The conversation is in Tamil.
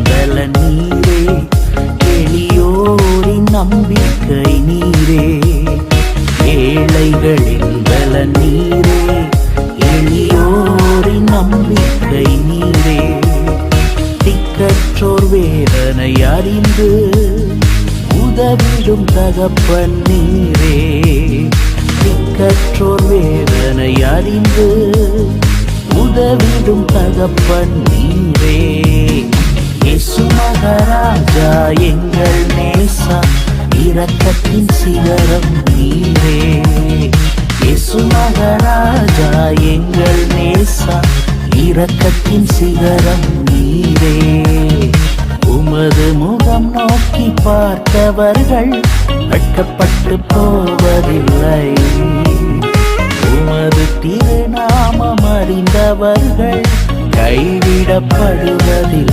பல நீரே, எளியோரின் நம்பிக்கை நீரே. ஏழைகளின் பல நீரே, எளியோரின் நம்பிக்கை நீரே. திக்கற்றோர் வேதனை அறிந்து உதவிடும் தகப்பன் நீரே. திக்கற்றோர் வேதனை அறிந்து உதவிடும் தகப்பன் நீரே. இயேசு மகாராஜா எங்கள் நேசா, இரக்கத்தின் சிகரம் நீரே. இயேசு மகாராஜா எங்கள் நேசா, இரக்கத்தின் சிகரம் நீரே. உமது முகம் நோக்கி பார்த்தவர்கள் வெட்கப்பட்டு போவதில்லை. உமது திருநாமம் அறிந்தவர்கள் கைவிடப்படுவதில்லை.